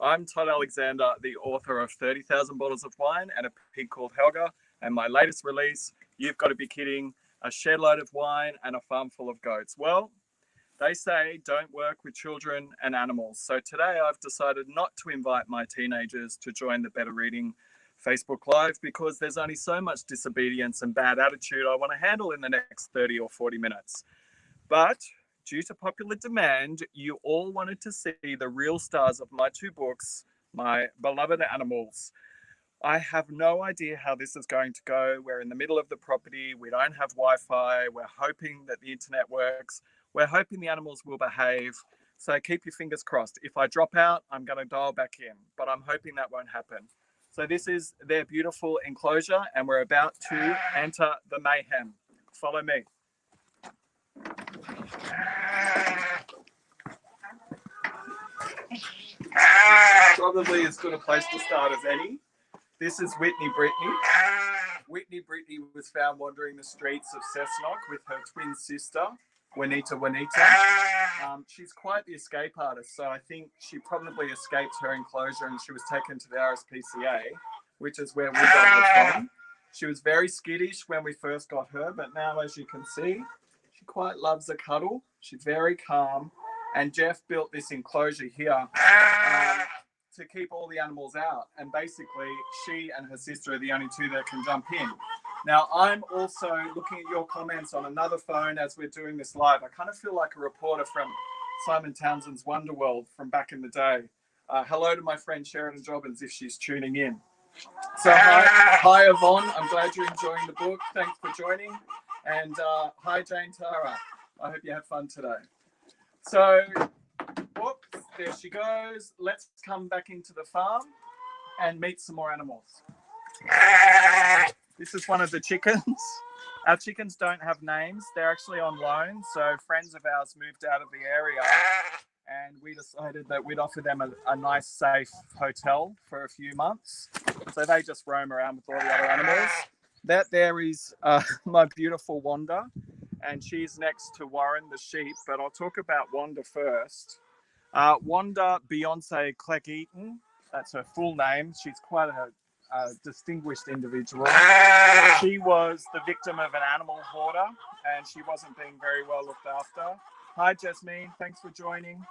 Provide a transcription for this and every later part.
I'm Todd Alexander, the author of 30,000 Bottles of Wine and a Pig Called Helga, and my latest release, You've Got to Be Kidding, a Shedload of Wine and a Farm Full of Goats. Well, they say don't work with children and animals. So today I've decided not to invite my teenagers to join the Better Reading Facebook Live because there's only so much disobedience and bad attitude I want to handle in the next 30 or 40 minutes. But due to popular demand, you all wanted to see the real stars of my two books, My Beloved Animals. I have no idea how this is going to go. We're in the middle of the property. We don't have Wi-Fi. We're hoping that the internet works. We're hoping the animals will behave. So keep your fingers crossed. If I drop out, I'm going to dial back in, but I'm hoping that won't happen. So this is their beautiful enclosure, and we're about to enter the mayhem. Follow me. Probably as good a place to start as any. This is Whitney Brittany. Whitney Brittany was found wandering the streets of Cessnock with her twin sister, Juanita. She's quite the escape artist, so I think she probably escaped her enclosure and she was taken to the RSPCA, which is where we got her from. She was very skittish when we first got her, but now, as you can see, she quite loves a cuddle. She's very calm, and Jeff built this enclosure here to keep all the animals out, and basically she and her sister are the only two that can jump in. Now, I'm also looking at your comments on another phone as we're doing this live. I kind of feel like a reporter from Simon Townsend's Wonderworld from back in the day. Hello to my friend Sheridan Jobbins if she's tuning in. So hi Yvonne, I'm glad you're enjoying the book. Thanks for joining. And hi Jane Tara, I hope you had fun today. So, whoops, there she goes. Let's come back into the farm and meet some more animals. This is one of the chickens. Our chickens don't have names. They're actually on loan. So friends of ours moved out of the area and we decided that we'd offer them a nice, safe hotel for a few months. So they just roam around with all the other animals. That there is my beautiful Wanda, and she's next to Warren the sheep, but I'll talk about Wanda first. Wanda Beyonce Clegg-Eaton, that's her full name. She's quite a distinguished individual. She was the victim of an animal hoarder, and she wasn't being very well looked after. Hi, Jasmine. Thanks for joining.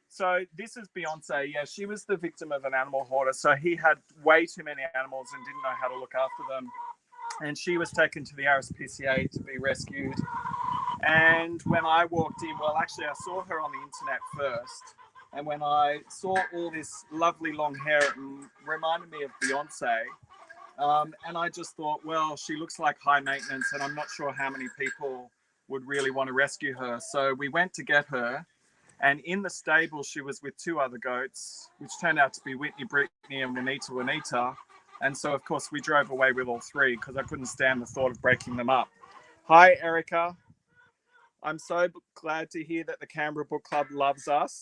So this is Beyonce. Yeah, she was the victim of an animal hoarder. So he had way too many animals and didn't know how to look after them. And she was taken to the RSPCA to be rescued. And when I walked in, well, actually, I saw her on the internet first. And when I saw all this lovely long hair, it reminded me of Beyonce. And I just thought, well, she looks like high maintenance, and I'm not sure how many people would really want to rescue her. So we went to get her. And in the stable, she was with two other goats, which turned out to be Whitney Brittany and Juanita. And so, of course, we drove away with all three because I couldn't stand the thought of breaking them up. Hi, Erica. I'm so glad to hear that the Canberra Book Club loves us.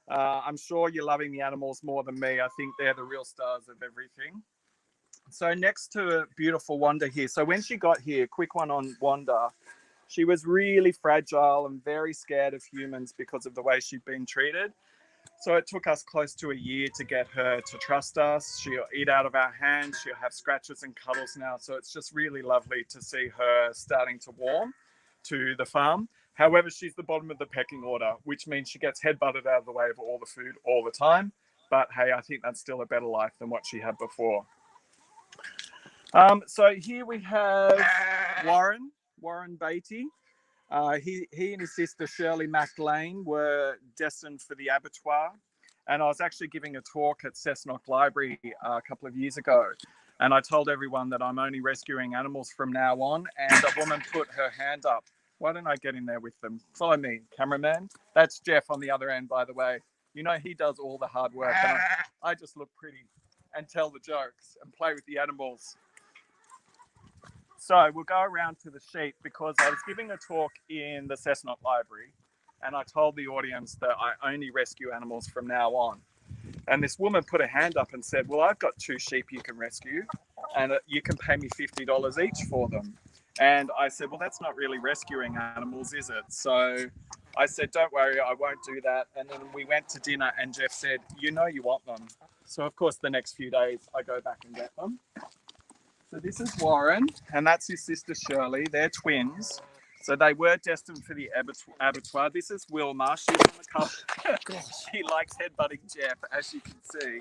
I'm sure you're loving the animals more than me. I think they're the real stars of everything. So next to beautiful Wanda here. So when she got here, quick one on Wanda. She was really fragile and very scared of humans because of the way she'd been treated. So it took us close to a year to get her to trust us. She'll eat out of our hands. She'll have scratches and cuddles now. So it's just really lovely to see her starting to warm to the farm. However, she's the bottom of the pecking order, which means she gets headbutted out of the way of all the food all the time. But hey, I think that's still a better life than what she had before. So here we have Warren Beatty. He and his sister Shirley McLean were destined for the abattoir. And I was actually giving a talk at Cessnock Library a couple of years ago. And I told everyone that I'm only rescuing animals from now on. And a woman put her hand up. Why don't I get in there with them? Follow me, cameraman. That's Jeff on the other end, by the way. You know, he does all the hard work. And I just look pretty and tell the jokes and play with the animals. So we'll go around to the sheep because I was giving a talk in the Cessnock Library and I told the audience that I only rescue animals from now on. And this woman put her hand up and said, well, I've got 2 sheep you can rescue and you can pay me $50 each for them. And I said, well, that's not really rescuing animals, is it? So I said, don't worry, I won't do that. And then we went to dinner and Jeff said, you know you want them. So of course the next few days I go back and get them. So this is Warren and that's his sister Shirley. They're twins. So they were destined for the abattoir. This is Wilma. She's on the cover. She likes headbutting Jeff, as you can see.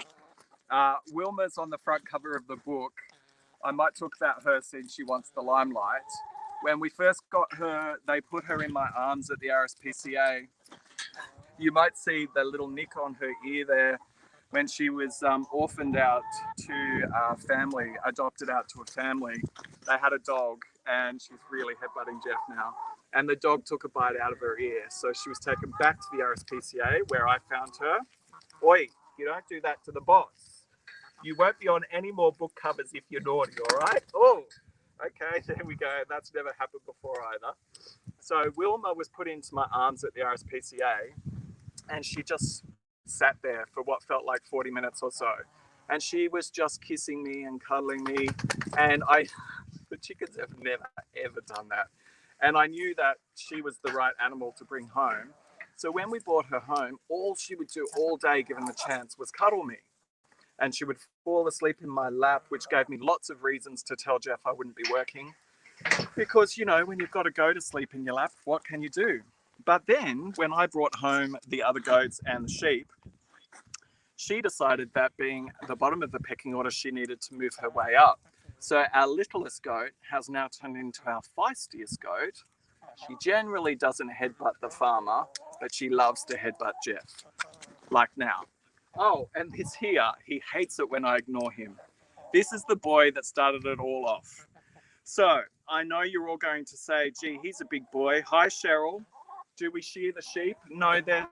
Wilma's on the front cover of the book. I might talk about her since she wants the limelight. When we first got her, they put her in my arms at the RSPCA. You might see the little nick on her ear there when she was orphaned out to a family, adopted out to a family. They had a dog and she's really headbutting Jeff now. And the dog took a bite out of her ear. So she was taken back to the RSPCA where I found her. Oi, you don't do that to the boss. You won't be on any more book covers if you're naughty, all right? Oh, okay, there we go. That's never happened before either. So Wilma was put into my arms at the RSPCA and she just sat there for what felt like 40 minutes or so. And she was just kissing me and cuddling me. And the chickens have never, ever done that. And I knew that she was the right animal to bring home. So when we brought her home, all she would do all day, given the chance, was cuddle me. And she would fall asleep in my lap, which gave me lots of reasons to tell Jeff I wouldn't be working. Because, you know, when you've got to go to sleep in your lap, what can you do? But then when I brought home the other goats and the sheep, she decided that being at the bottom of the pecking order, she needed to move her way up. So our littlest goat has now turned into our feistiest goat. She generally doesn't headbutt the farmer, but she loves to headbutt Jeff, like now. Oh, and this here, he hates it when I ignore him. This is the boy that started it all off. So I know you're all going to say, gee, he's a big boy. Hi, Cheryl. Do we shear the sheep? No, they're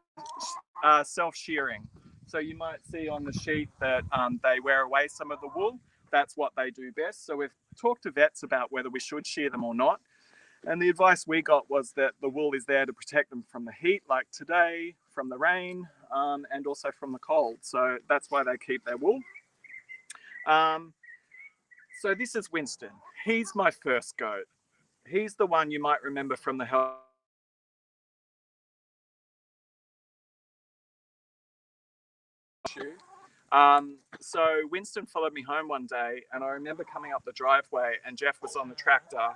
self-shearing. So you might see on the sheep that they wear away some of the wool. That's what they do best. So we've talked to vets about whether we should shear them or not. And the advice we got was that the wool is there to protect them from the heat, like today, from the rain, and also from the cold. So that's why they keep their wool. So this is Winston. He's my first goat. He's the one you might remember from the Helga. So Winston followed me home one day and I remember coming up the driveway and Jeff was on the tractor.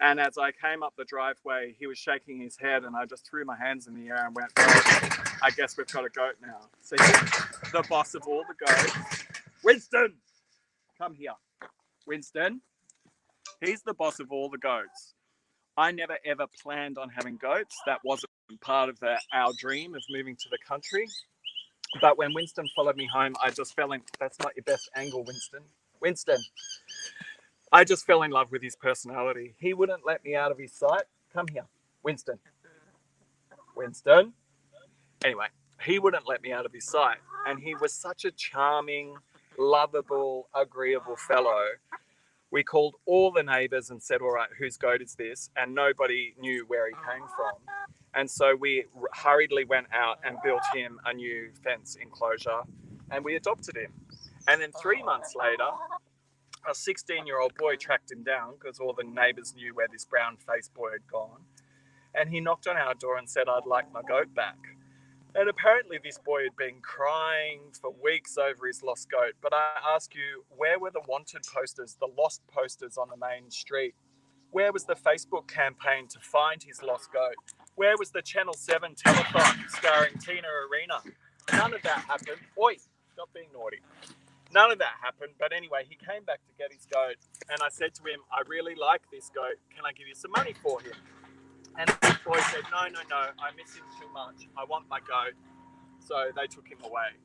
And as I came up the driveway, he was shaking his head and I just threw my hands in the air and went, well, I guess we've got a goat now. So he's the boss of all the goats. Winston, come here. Winston, he's the boss of all the goats. I never ever planned on having goats. That wasn't part of our dream of moving to the country. But when Winston followed me home, I just fell in. That's not your best angle, Winston. Winston. I just fell in love with his personality. He wouldn't let me out of his sight. Come here, Winston. Winston. Anyway, he wouldn't let me out of his sight. And he was such a charming, lovable, agreeable fellow. We called all the neighbours and said, all right, whose goat is this? And nobody knew where he came from. And so we hurriedly went out and built him a new fence enclosure and we adopted him. And then 3 months later, a 16-year-old boy tracked him down because all the neighbours knew where this brown-faced boy had gone. And he knocked on our door and said, I'd like my goat back. And apparently this boy had been crying for weeks over his lost goat. But I ask you, where were the wanted posters, the lost posters on the main street? Where was the Facebook campaign to find his lost goat? Where was the Channel 7 telethon starring Tina Arena? None of that happened. Oi, stop being naughty. None of that happened. But anyway, he came back to get his goat. And I said to him, I really like this goat. Can I give you some money for him? And the boy said, no, I miss him too much. I want my goat. So they took him away.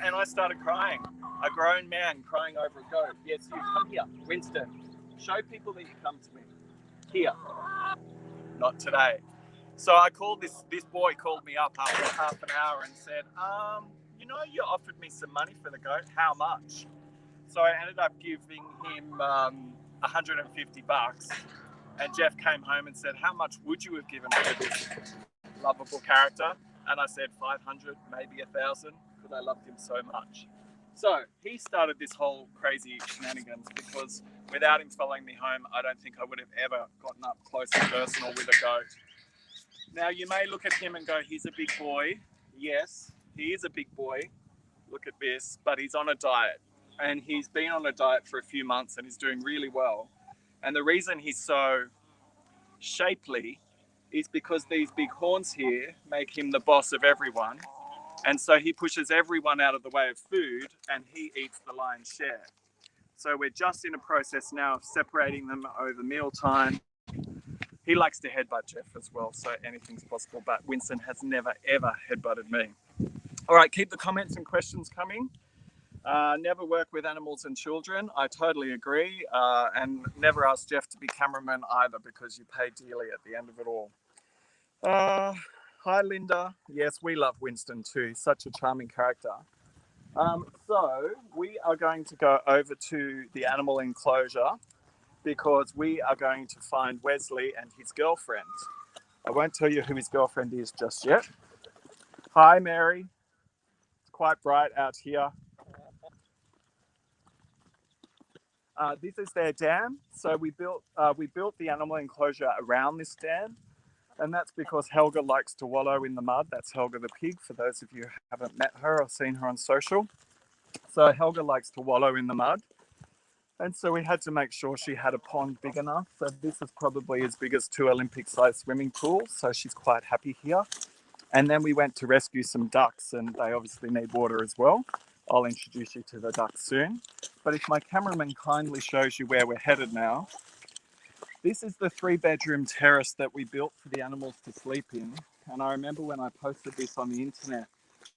And I started crying. A grown man crying over a goat. Yes, you come here, Winston. Show people that you come to me. Here. Not today. So I called this boy called me up after half an hour and said, you know, you offered me some money for the goat. How much? So I ended up giving him $150. And Jeff came home and said, how much would you have given for this lovable character? And I said 500, maybe 1,000, because I loved him so much. So he started this whole crazy shenanigans because without him following me home, I don't think I would have ever gotten up close and personal with a goat. Now, you may look at him and go, he's a big boy. Yes, he is a big boy. Look at this, but he's on a diet. And he's been on a diet for a few months and he's doing really well. And the reason he's so shapely is because these big horns here make him the boss of everyone. And so he pushes everyone out of the way of food and he eats the lion's share. So we're just in a process now of separating them over mealtime. He likes to headbutt Jeff as well, so anything's possible, but Winston has never, ever headbutted me. All right, keep the comments and questions coming. Never work with animals and children. I totally agree. And never ask Jeff to be cameraman either because you pay dearly at the end of it all. Hi, Linda. Yes, we love Winston too. He's such a charming character. So we are going to go over to the animal enclosure because we are going to find Wesley and his girlfriend. I won't tell you who his girlfriend is just yet. Hi, Mary. It's quite bright out here. This is their dam. So we built the animal enclosure around this dam. And that's because Helga likes to wallow in the mud. That's Helga the Pig, for those of you who haven't met her or seen her on social. So Helga likes to wallow in the mud. And so we had to make sure she had a pond big enough. So this is probably as big as 2 Olympic-sized swimming pools. So she's quite happy here. And then we went to rescue some ducks, and they obviously need water as well. I'll introduce you to the ducks soon. But if my cameraman kindly shows you where we're headed now, this is the 3-bedroom terrace that we built for the animals to sleep in. And I remember when I posted this on the internet,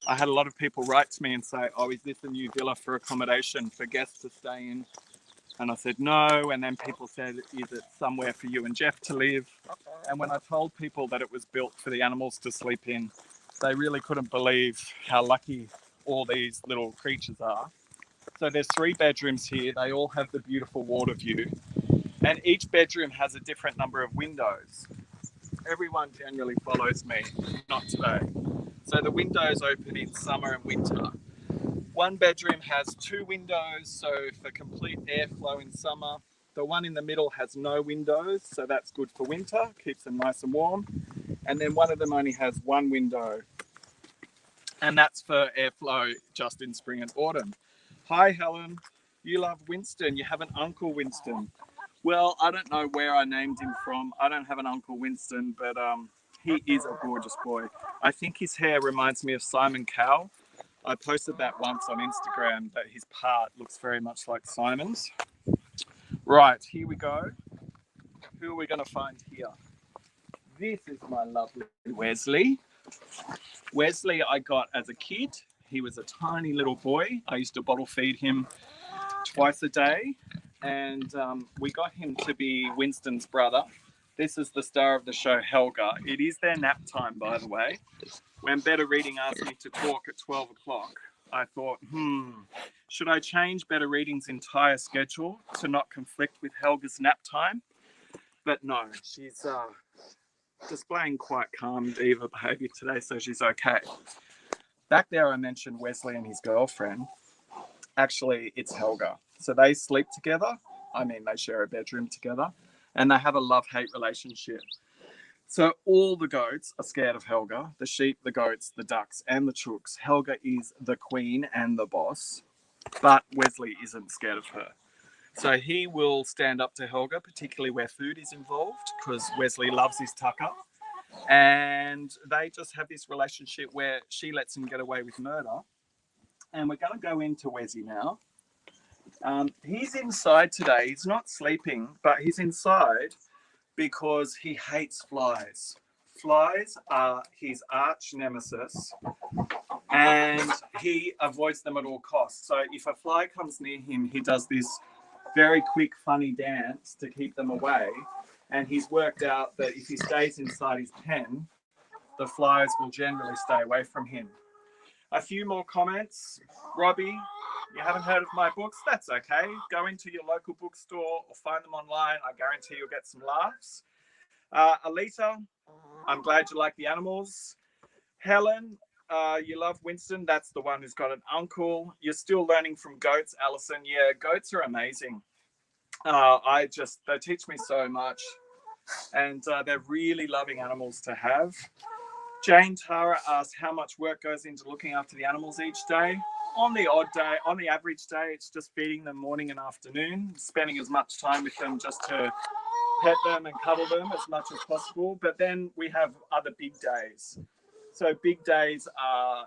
I had a lot of people write to me and say, oh, is this a new villa for accommodation for guests to stay in? And I said, no. And then people said, is it somewhere for you and Jeff to live? And when I told people that it was built for the animals to sleep in, they really couldn't believe how lucky all these little creatures are. So there's 3 bedrooms here. They all have the beautiful water view. And each bedroom has a different number of windows. Everyone generally follows me, not today. So the windows open in summer and winter. One bedroom has 2 windows, so for complete airflow in summer. The one in the middle has no windows, so that's good for winter, keeps them nice and warm. And then one of them only has 1 window, and that's for airflow just in spring and autumn. Hi, Helen. You love Winston. You have an Uncle Winston. Well, I don't know where I named him from. I don't have an Uncle Winston, but he is a gorgeous boy. I think his hair reminds me of Simon Cowell. I posted that once on Instagram, that his part looks very much like Simon's. Right, here we go. Who are we going to find here? This is my lovely Wesley. Wesley I got as a kid. He was a tiny little boy. I used to bottle feed him twice a day. And we got him to be Winston's brother. This is the star of the show, Helga. It is their nap time, by the way. When Better Reading asked me to talk at 12 o'clock, I thought, should I change Better Reading's entire schedule to not conflict with Helga's nap time? But no, she's displaying quite calm diva behavior today, so she's okay. Back there I mentioned Wesley and his girlfriend. Actually, it's Helga. So they sleep together. I mean, they share a bedroom together, and they have a love-hate relationship. So all the goats are scared of Helga, the sheep, the goats, the ducks, and the chooks. Helga is the queen and the boss, but Wesley isn't scared of her. So he will stand up to Helga, particularly where food is involved, because Wesley loves his tucker. And they just have this relationship where she lets him get away with murder. And we're going to go into Wesy now. He's inside today. He's not sleeping, but he's inside because he hates flies. Flies are his arch nemesis, and he avoids them at all costs. So if a fly comes near him, he does this very quick, funny dance to keep them away. And he's worked out that if he stays inside his pen, the flies will generally stay away from him. A few more comments. Robbie, you haven't heard of my books? That's okay. Go into your local bookstore or find them online. I guarantee you'll get some laughs. Alita, I'm glad you like the animals. Helen, you love Winston. That's the one who's got an uncle. You're still learning from goats, Alison. Yeah, goats are amazing. They teach me so much. And they're really loving animals to have. Jane Tara asked how much work goes into looking after the animals each day. On the odd day, on the average day, it's just feeding them morning and afternoon, spending as much time with them just to pet them and cuddle them as much as possible. But then we have other big days. So big days are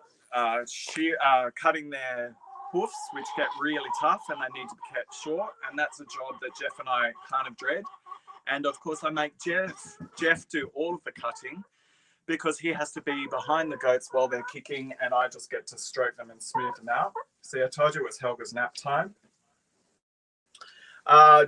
cutting their hoofs, which get really tough and they need to be kept short. And that's a job that Jeff and I kind of dread. And of course, I make Jeff do all of the cutting, because he has to be behind the goats while they're kicking, and I just get to stroke them and smooth them out. See, I told you it was Helga's nap time.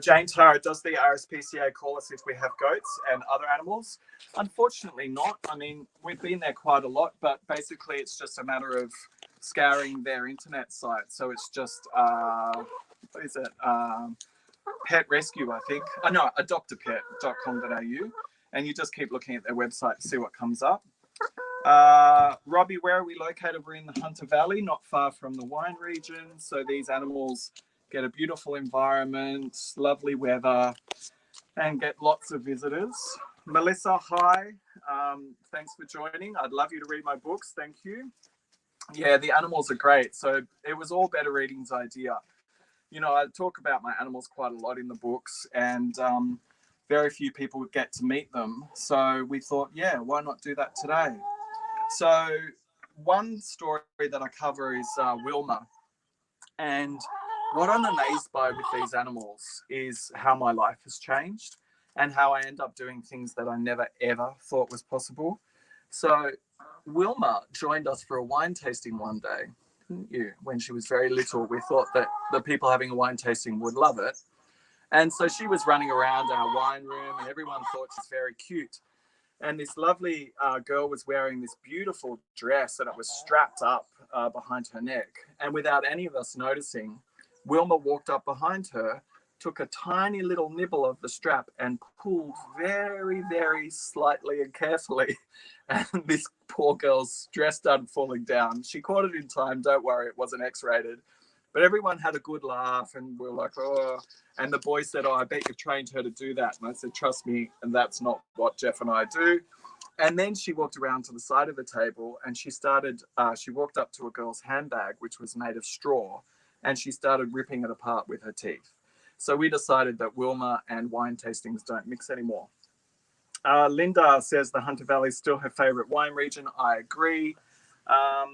Jane Tara, does the RSPCA call us if we have goats and other animals? Unfortunately not. I mean, we've been there quite a lot, but basically it's just a matter of scouring their internet site. So it's just, what is it? Pet Rescue, I think. Oh, no, adoptapet.com.au. And you just keep looking at their website to see what comes up. Robbie, where are we located? We're in the Hunter Valley, not far from the wine region. So these animals get a beautiful environment, lovely weather, and get lots of visitors. Melissa, hi. Thanks for joining. I'd love you to read my books. Thank you. Yeah, the animals are great. So it was all Better Reading's idea. You know, I talk about my animals quite a lot in the books, and very few people would get to meet them. So we thought, yeah, why not do that today? So one story that I cover is Wilma. And what I'm amazed by with these animals is how my life has changed and how I end up doing things that I never, ever thought was possible. So Wilma joined us for a wine tasting one day, didn't you? When she was very little, we thought that the people having a wine tasting would love it. And so she was running around our wine room and everyone thought she's very cute. And this lovely girl was wearing this beautiful dress and it was strapped up behind her neck. And without any of us noticing, Wilma walked up behind her, took a tiny little nibble of the strap and pulled very, very slightly and carefully. And this poor girl's dress started falling down. She caught it in time. Don't worry, it wasn't X-rated. But everyone had a good laugh and we were like, oh. And the boy said, oh, I bet you've trained her to do that. And I said, trust me, and that's not what Jeff and I do. And then she walked around to the side of the table and she walked up to a girl's handbag, which was made of straw, and she started ripping it apart with her teeth. So we decided that Wilma and wine tastings don't mix anymore. Linda says the Hunter Valley is still her favorite wine region. I agree. I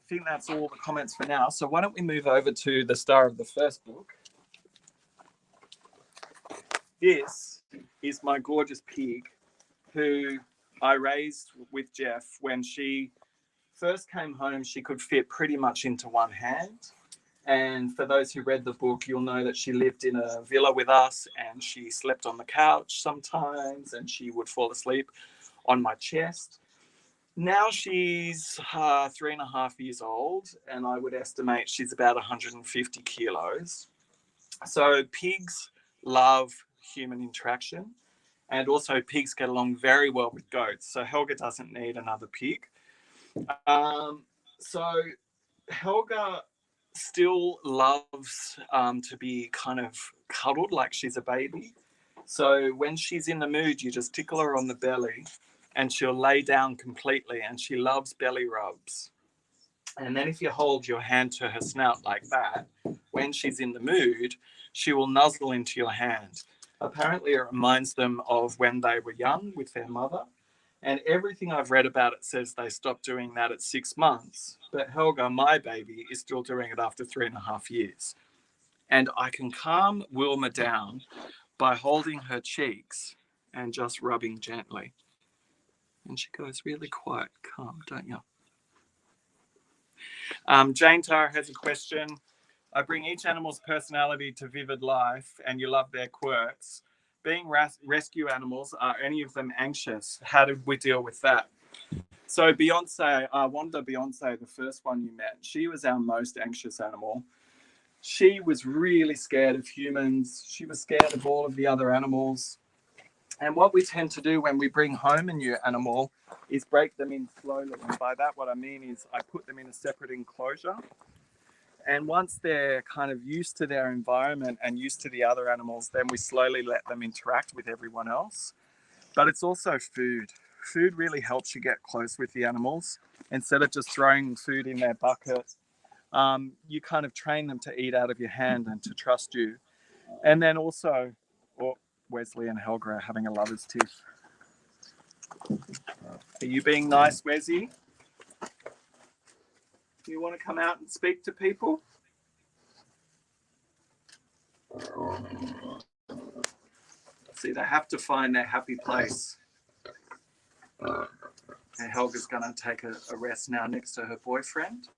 think that's all the comments for now. So why don't we move over to the star of the first book. This is my gorgeous pig who I raised with Jeff. When she first came home, she could fit pretty much into one hand. And for those who read the book, you'll know that she lived in a villa with us and she slept on the couch sometimes and she would fall asleep on my chest. Now she's 3.5 years old and I would estimate she's about 150 kilos. So pigs love human interaction and also pigs get along very well with goats. So Helga doesn't need another pig. So Helga still loves to be kind of cuddled like she's a baby. So when she's in the mood, you just tickle her on the belly and she'll lay down completely and she loves belly rubs. And then if you hold your hand to her snout like that, when she's in the mood, she will nuzzle into your hand. Apparently it reminds them of when they were young with their mother. And everything I've read about it says they stopped doing that at 6 months. But Helga, my baby, is still doing it after 3.5 years. And I can calm Wilma down by holding her cheeks and just rubbing gently. And she goes really quiet, calm, don't you? Jane Tara has a question. I bring each animal's personality to vivid life and you love their quirks. Being rescue animals, are any of them anxious? How did we deal with that? So Beyonce, Wanda Beyonce, the first one you met, she was our most anxious animal. She was really scared of humans. She was scared of all of the other animals. And what we tend to do when we bring home a new animal is break them in slowly. And by that, what I mean is I put them in a separate enclosure. And once they're kind of used to their environment and used to the other animals, then we slowly let them interact with everyone else. But it's also food. Food really helps you get close with the animals. Instead of just throwing food in their bucket, you kind of train them to eat out of your hand and to trust you. And then also, well, Wesley and Helga are having a lover's tiff. Are you being nice, Wesy? Do you want to come out and speak to people? See, they have to find their happy place. And Helga's going to take a rest now next to her boyfriend.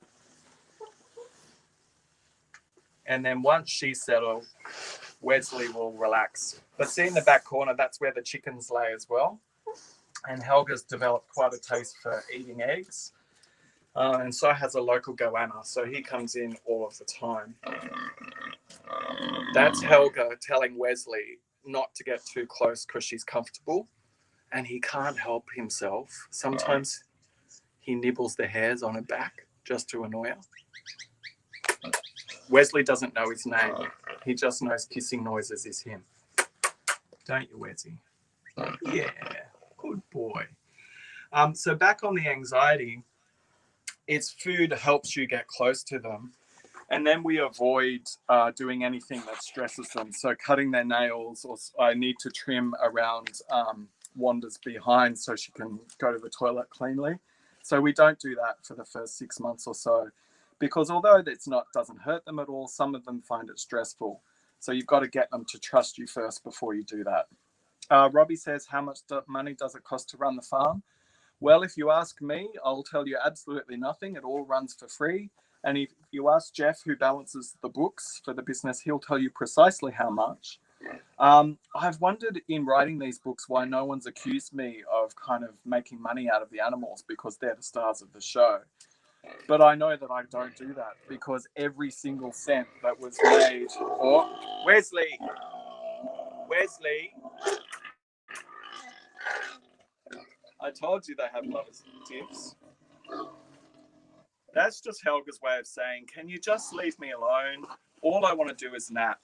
And then once she's settled, Wesley will relax. But see in the back corner, that's where the chickens lay as well. And Helga's developed quite a taste for eating eggs. And so has a local goanna. So he comes in all of the time. That's Helga telling Wesley not to get too close because she's comfortable. And he can't help himself. Sometimes he nibbles the hairs on her back just to annoy her. Wesley doesn't know his name. He just knows kissing noises is him. Don't you, Wesley? Yeah, good boy. So back on the anxiety, it's food helps you get close to them. And then we avoid doing anything that stresses them. So cutting their nails, or I need to trim around Wanda's behind so she can go to the toilet cleanly. So we don't do that for the first 6 months or so, because although doesn't hurt them at all, some of them find it stressful. So you've got to get them to trust you first before you do that. Robbie says, how much money does it cost to run the farm? Well, if you ask me, I'll tell you absolutely nothing. It all runs for free. And if you ask Jeff, who balances the books for the business, he'll tell you precisely how much. I've wondered in writing these books why no one's accused me of kind of making money out of the animals, because they're the stars of the show. But I know that I don't do that, because every single cent that was made... Oh, Wesley! I told you they have lovers tips. That's just Helga's way of saying, can you just leave me alone? All I want to do is nap.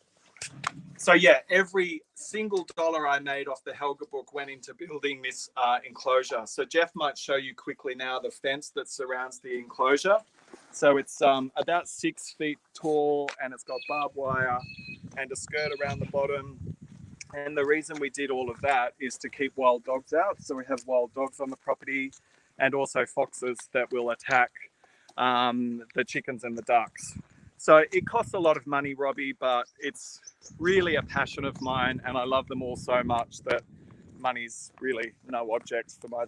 So yeah, every single dollar I made off the Helga book went into building this enclosure. So Jeff might show you quickly now the fence that surrounds the enclosure. So it's about 6 feet tall, and it's got barbed wire and a skirt around the bottom. And the reason we did all of that is to keep wild dogs out. So we have wild dogs on the property, and also foxes that will attack the chickens and the ducks. So it costs a lot of money, Robbie, but it's really a passion of mine, and I love them all so much that money's really no object for my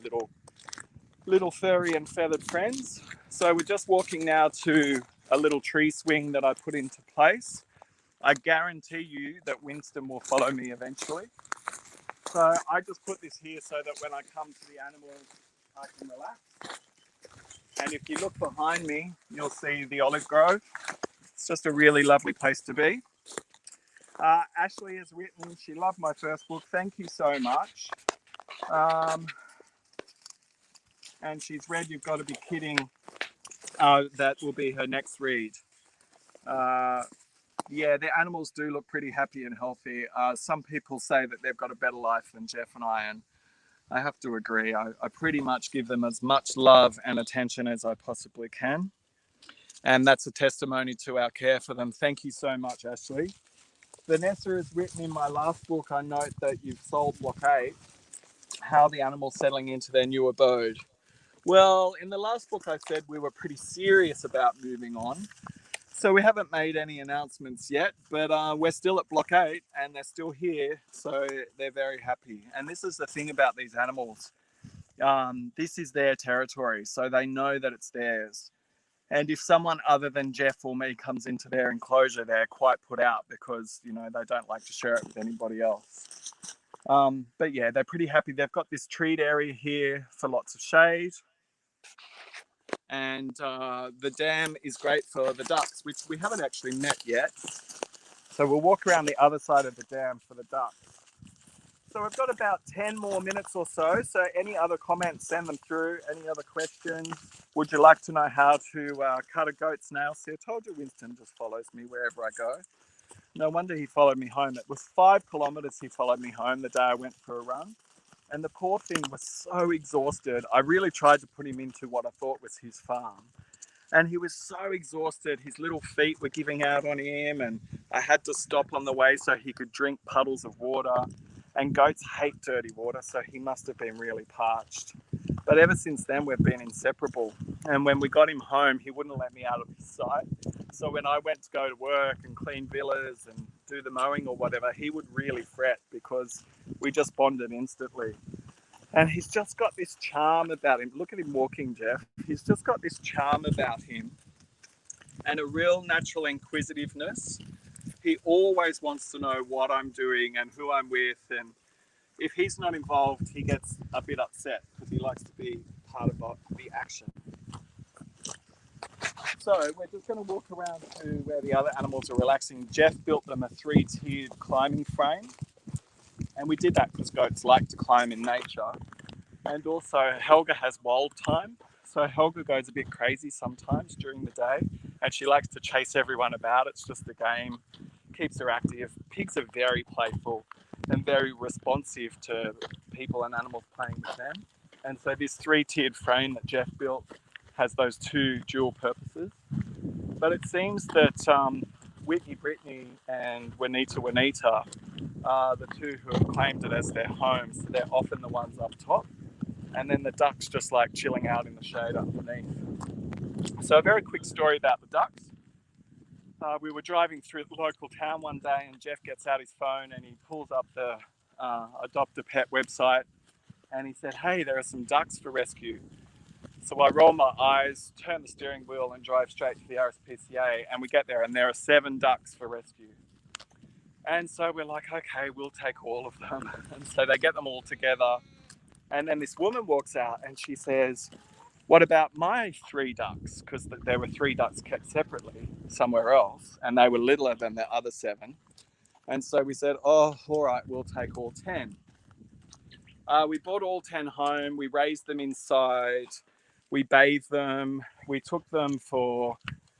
little furry and feathered friends. So we're just walking now to a little tree swing that I put into place. I guarantee you that Winston will follow me eventually. So I just put this here so that when I come to the animals, I can relax. And if you look behind me, you'll see the olive grove. It's just a really lovely place to be. Ashley has written, she loved my first book. Thank you so much. And she's read You've Got to Be Kidding. That will be her next read. Yeah, the animals do look pretty happy and healthy. Some people say that they've got a better life than Jeff and I, and I have to agree. I pretty much give them as much love and attention as I possibly can. And that's a testimony to our care for them. Thank you so much, Ashley. Vanessa has written, in my last book, I note that you've sold Block 8. How the animals settling into their new abode. Well, in the last book I said we were pretty serious about moving on. So we haven't made any announcements yet, but we're still at Block 8 and they're still here. So they're very happy. And this is the thing about these animals. This is their territory. So they know that it's theirs. And if someone other than Jeff or me comes into their enclosure, they're quite put out because, you know, they don't like to share it with anybody else. But yeah, they're pretty happy. They've got this treed area here for lots of shade. And the dam is great for the ducks, which we haven't actually met yet. So we'll walk around the other side of the dam for the ducks. So we've got about 10 more minutes or so. So any other comments, send them through. Any other questions? Would you like to know how to cut a goat's nail? See, I told you Winston just follows me wherever I go. No wonder he followed me home. It was 5 kilometres he followed me home the day I went for a run. And the poor thing was so exhausted. I really tried to put him into what I thought was his farm. And he was so exhausted. His little feet were giving out on him, and I had to stop on the way so he could drink puddles of water. And goats hate dirty water, so he must have been really parched. But ever since then, we've been inseparable. And when we got him home, he wouldn't let me out of his sight. So when I went to go to work and clean villas and do the mowing or whatever, he would really fret because we just bonded instantly. And he's just got this charm about him. Look at him walking, Jeff. He's just got this charm about him and a real natural inquisitiveness. He always wants to know what I'm doing and who I'm with. And if he's not involved, he gets a bit upset because he likes to be part of the action. So we're just going to walk around to where the other animals are relaxing. Jeff built them a 3-tiered climbing frame. And we did that because goats like to climb in nature. And also Helga has wild time. So Helga goes a bit crazy sometimes during the day. And she likes to chase everyone about. It's just a game. Keeps her active. Pigs are very playful and very responsive to people and animals playing with them. And so this 3-tiered frame that Jeff built has those 2 dual purposes. But it seems that Whitney Brittany and Juanita are the 2 who have claimed it as their home. So they're often the ones up top. And then the ducks just like chilling out in the shade underneath. So a very quick story about the ducks. We were driving through the local town one day and Jeff gets out his phone and he pulls up the Adopt a Pet website and he said, hey, there are some ducks for rescue. So I roll my eyes, turn the steering wheel and drive straight to the RSPCA, and we get there and there are 7 ducks for rescue. And so we're like, okay, we'll take all of them. And so they get them all together. And then this woman walks out and she says, what about my 3 ducks? Because there were 3 ducks kept separately somewhere else and they were littler than the other 7. And so we said, oh, all right, we'll take all 10. We brought all 10 home. We raised them inside. We bathed them. We took them for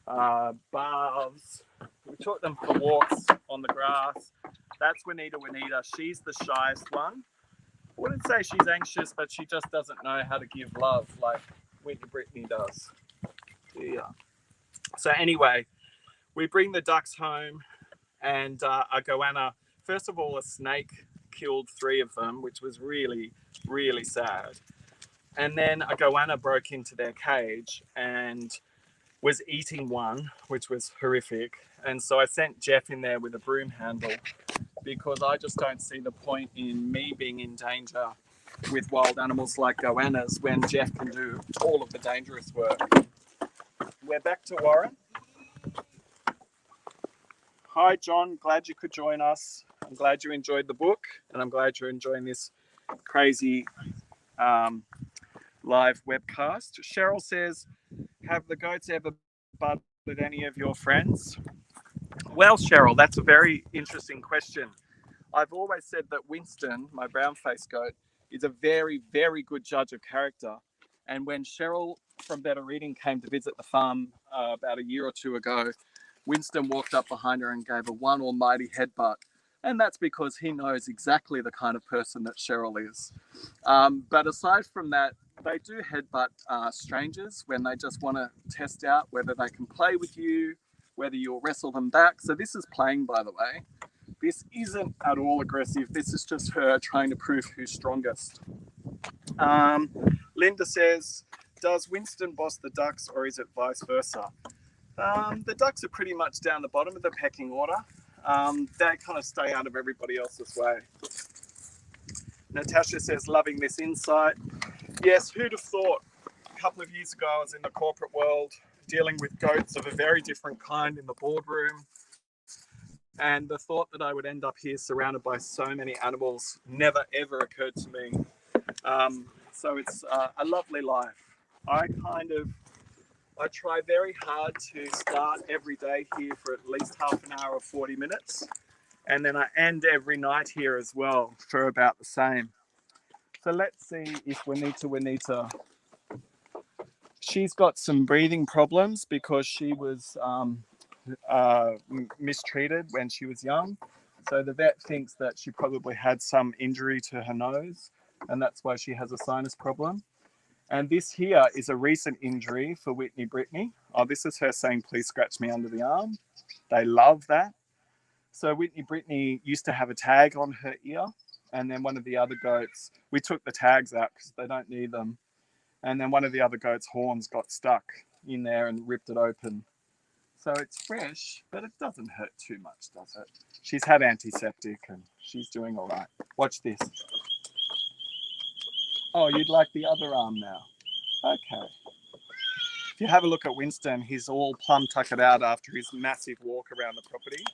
baths. We took them for walks on the grass. That's Juanita. She's the shyest one. I wouldn't say she's anxious, but she just doesn't know how to give love like Whitney Brittany does. Yeah. So anyway, we bring the ducks home and a goanna, first of all, a snake killed 3 of them, which was really, really sad. And then a goanna broke into their cage and was eating one, which was horrific. And so I sent Jeff in there with a broom handle because I just don't see the point in me being in danger with wild animals like goannas when Jeff can do all of the dangerous work. We're back to Warren. Hi, John. Glad you could join us. I'm glad you enjoyed the book and I'm glad you're enjoying this crazy live webcast. Cheryl says, have the goats ever butted any of your friends? Well, Cheryl, that's a very interesting question. I've always said that Winston, my brown-faced goat, is a very, very good judge of character. And when Cheryl from Better Reading came to visit the farm about a year or 2 ago, Winston walked up behind her and gave her one almighty headbutt. And that's because he knows exactly the kind of person that Cheryl is. But aside from that, they do headbutt strangers when they just want to test out whether they can play with you, whether you'll wrestle them back. So this is playing, by the way. This isn't at all aggressive. This is just her trying to prove who's strongest. Linda says, does Winston boss the ducks or is it vice versa? The ducks are pretty much down the bottom of the pecking order. They kind of stay out of everybody else's way. Natasha says, loving this insight. Yes, who'd have thought a couple of years ago I was in the corporate world dealing with goats of a very different kind in the boardroom. And the thought that I would end up here surrounded by so many animals never ever occurred to me. So it's a lovely life. I try very hard to start every day here for at least half an hour or 40 minutes. And then I end every night here as well for about the same. So let's see if Juanita. She's got some breathing problems because she was mistreated when she was young. So the vet thinks that she probably had some injury to her nose, and that's why she has a sinus problem. And this here is a recent injury for Whitney Brittany. Oh, this is her saying, please scratch me under the arm. They love that. So Whitney Brittany used to have a tag on her ear, and then one of the other goats, we took the tags out because they don't need them. And then one of the other goats' horns got stuck in there and ripped it open. So it's fresh, but it doesn't hurt too much, does it? She's had antiseptic and she's doing all right. Watch this. Oh, you'd like the other arm now? Okay. If you have a look at Winston, he's all plum tuckered out after his massive walk around the property.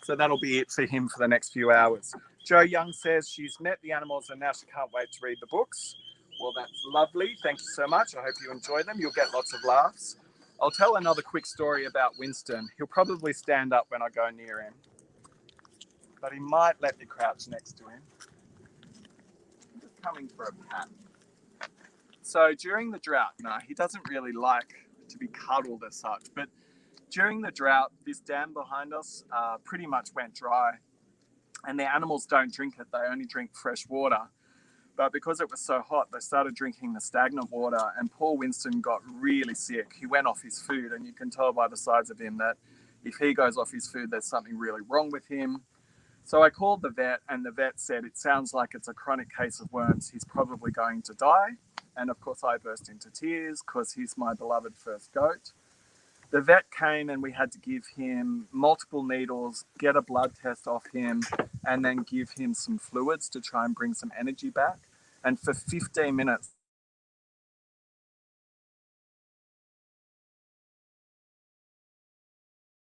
So that'll be it for him for the next few hours. Jo Young says she's met the animals and now she can't wait to read the books. Well, that's lovely. Thank you so much. I hope you enjoy them. You'll get lots of laughs. I'll tell another quick story about Winston. He'll probably stand up when I go near him, but he might let me crouch next to him. I'm just coming for a pat. So during the drought, no, he doesn't really like to be cuddled as such, but during the drought, this dam behind us pretty much went dry, and the animals don't drink it. They only drink fresh water. But because it was so hot, they started drinking the stagnant water, and poor Winston got really sick. He went off his food, and you can tell by the size of him that if he goes off his food, there's something really wrong with him. So I called the vet, and the vet said, it sounds like it's a chronic case of worms. He's probably going to die. And of course, I burst into tears because he's my beloved first goat. The vet came and we had to give him multiple needles, get a blood test off him, and then give him some fluids to try and bring some energy back. And for 15 minutes,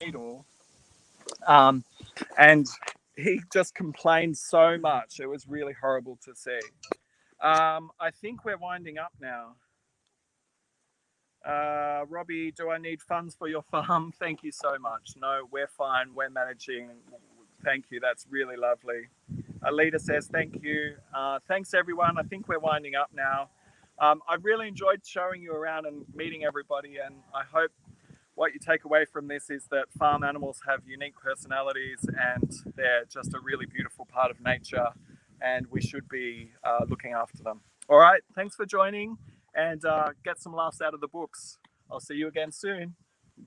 needle, and he just complained so much. It was really horrible to see. I think we're winding up now. Robbie, do I need funds for your farm? Thank you so much. No, we're fine. We're managing. Thank you. That's really lovely. Alita says thank you. Thanks, everyone. I think we're winding up now. I really enjoyed showing you around and meeting everybody, and I hope what you take away from this is that farm animals have unique personalities and they're just a really beautiful part of nature, and we should be looking after them. All right, thanks for joining, and get some laughs out of the books. I'll see you again soon.